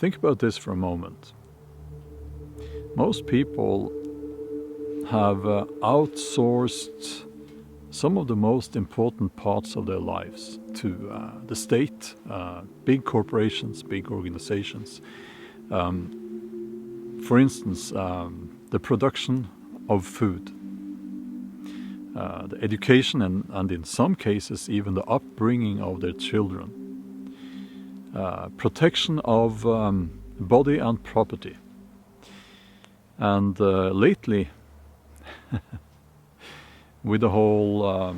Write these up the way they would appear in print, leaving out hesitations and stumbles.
Think about this for a moment. Most people have outsourced some of the most important parts of their lives to the state, big corporations, big organizations. For instance, the production of food, the education and in some cases even the upbringing of their children, protection of body and property. And lately, with the whole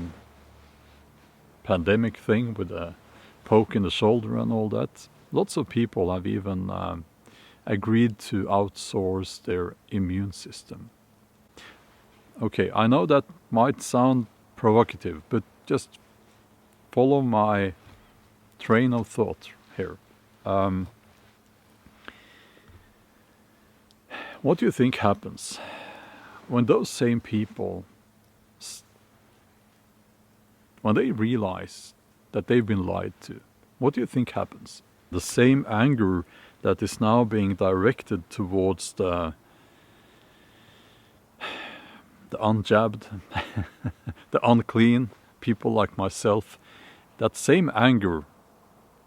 pandemic thing, with the poke in the shoulder and all that, lots of people have even agreed to outsource their immune system. Okay, I know that might sound provocative, but just follow my train of thought here. What do you think happens when those same people, when they realize that they've been lied to? What do you think happens? The same anger that is now being directed towards the unjabbed, the unclean, people like myself, that same anger,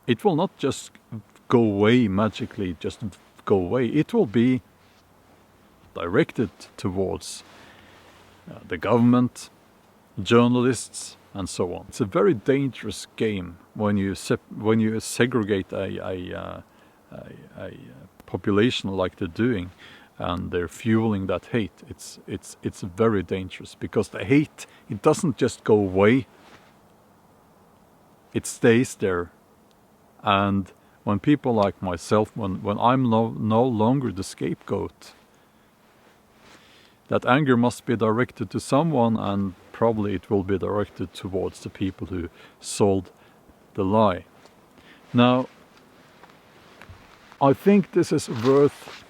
it will not just go away magically, just go away. It will be directed towards the government, journalists, and so on. It's a very dangerous game when you segregate a population like they're doing, and they're fueling that hate. It's very dangerous, because the hate, it doesn't just go away. It stays there. And when people like myself, when I'm no longer the scapegoat, that anger must be directed to someone, and probably it will be directed towards the people who sold the lie. Now, I think this is worth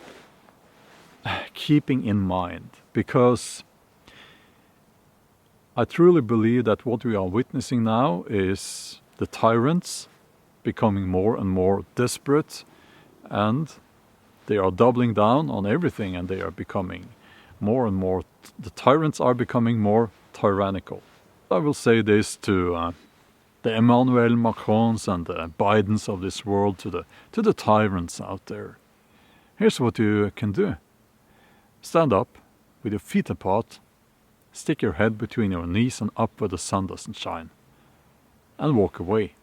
keeping in mind, because I truly believe that what we are witnessing now is the tyrants becoming more and more desperate, and they are doubling down on everything, and they are becoming more and more, the tyrants are becoming more tyrannical. I will say this to the Emmanuel Macrons and the Bidens of this world, to the tyrants out there. Here's what you can do. Stand up with your feet apart, stick your head between your knees and up where the sun doesn't shine, and walk away,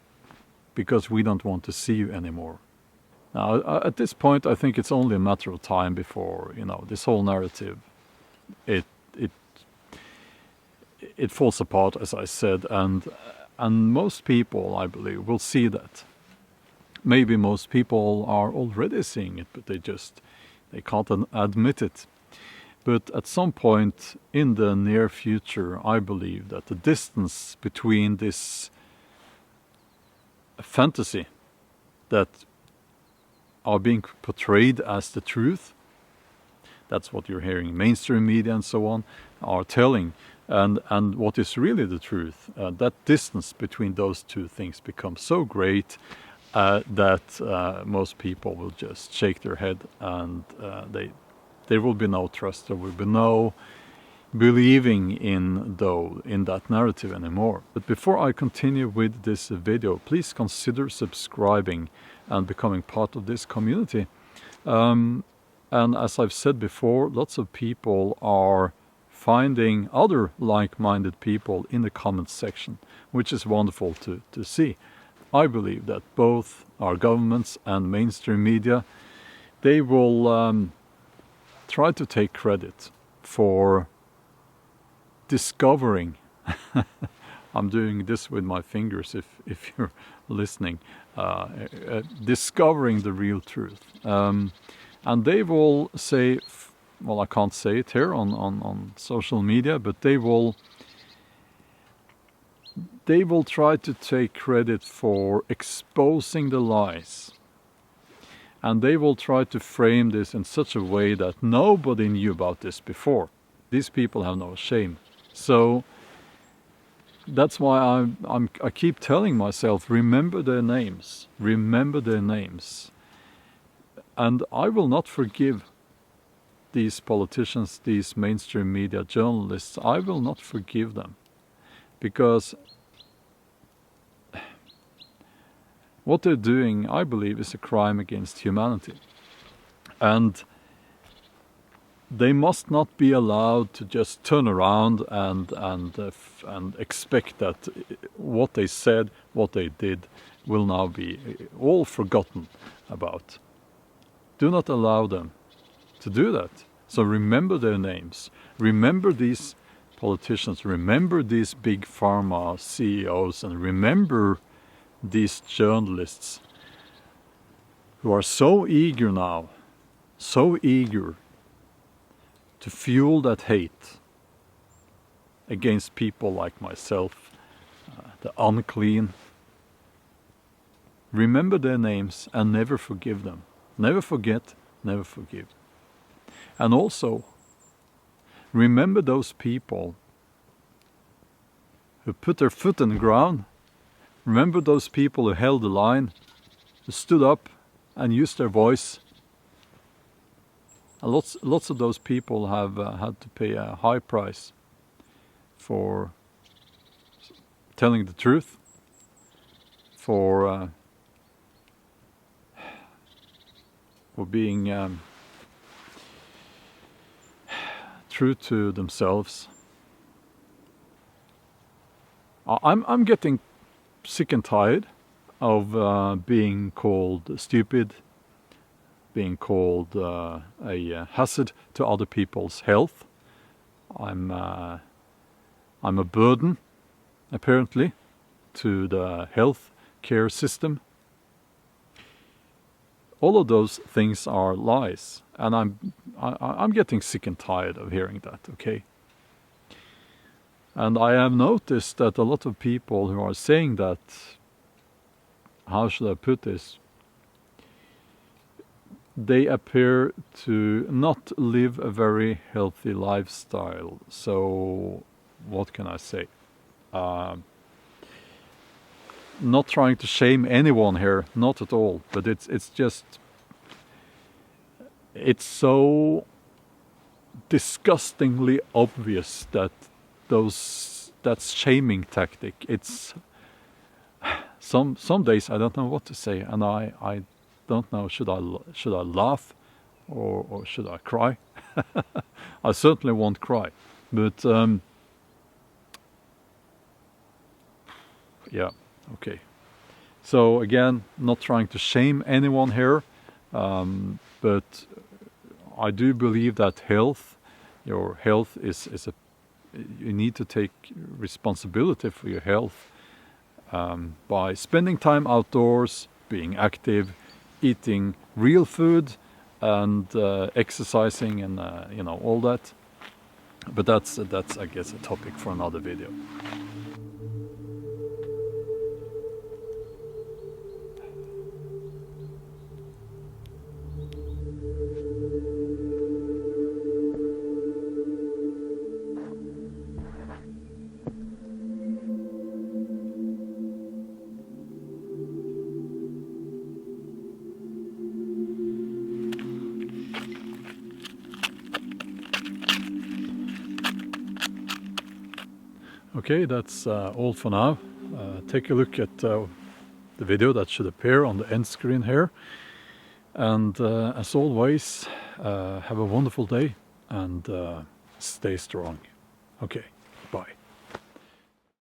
because we don't want to see you anymore. Now, at this point, I think it's only a matter of time before, this whole narrative, it falls apart, as I said, and most people, I believe, will see that. Maybe most people are already seeing it, but they can't admit it. But at some point in the near future, I believe that the distance between this fantasy that are being portrayed as the truth, that's what you're hearing mainstream media and so on are telling, and what is really the truth, that distance between those two things becomes so great that most people will just shake their head, and there will be no trust, there will be no believing in that narrative anymore. But before I continue with this video, please consider subscribing and becoming part of this community. And as I've said before, lots of people are finding other like-minded people in the comments section, which is wonderful to see. I believe that both our governments and mainstream media, they will try to take credit for discovering, I'm doing this with my fingers if you're listening, discovering the real truth. And they will say, well, I can't say it here on social media, but they will try to take credit for exposing the lies. And they will try to frame this in such a way that nobody knew about this before. These people have no shame. So that's why I keep telling myself, remember their names. Remember their names. And I will not forgive these politicians, these mainstream media journalists. I will not forgive them, because what they're doing, I believe, is a crime against humanity. And they must not be allowed to just turn around and expect that what they said, what they did, will now be all forgotten about. Do not allow them to do that. So remember their names. Remember these politicians. Remember these big pharma CEOs, and remember these journalists who are so eager now, so eager to fuel that hate against people like myself, the unclean. Remember their names and never forgive them. Never forget, never forgive. And also, remember those people who put their foot on the ground. Remember those people who held the line, who stood up and used their voice. And lots of those people have had to pay a high price for telling the truth, for being true to themselves. I'm getting sick and tired of being called stupid, being called a hazard to other people's health. I'm a burden, apparently, to the health care system. All of those things are lies, and I'm getting sick and tired of hearing that. Okay. And I have noticed that a lot of people who are saying that, how should I put this? They appear to not live a very healthy lifestyle. So, what can I say? Not trying to shame anyone here, not at all. But it's just, it's so disgustingly obvious that that's shaming tactic. It's some days I don't know what to say, and I don't know, should I laugh or should I cry? I certainly won't cry, but yeah, okay. So again, not trying to shame anyone here, but I do believe that your health is you need to take responsibility for your health by spending time outdoors, being active, eating real food, and exercising, and all that. But that's I guess a topic for another video. Okay, that's all for now. Take a look at the video that should appear on the end screen here. And as always, have a wonderful day and stay strong. Okay, bye.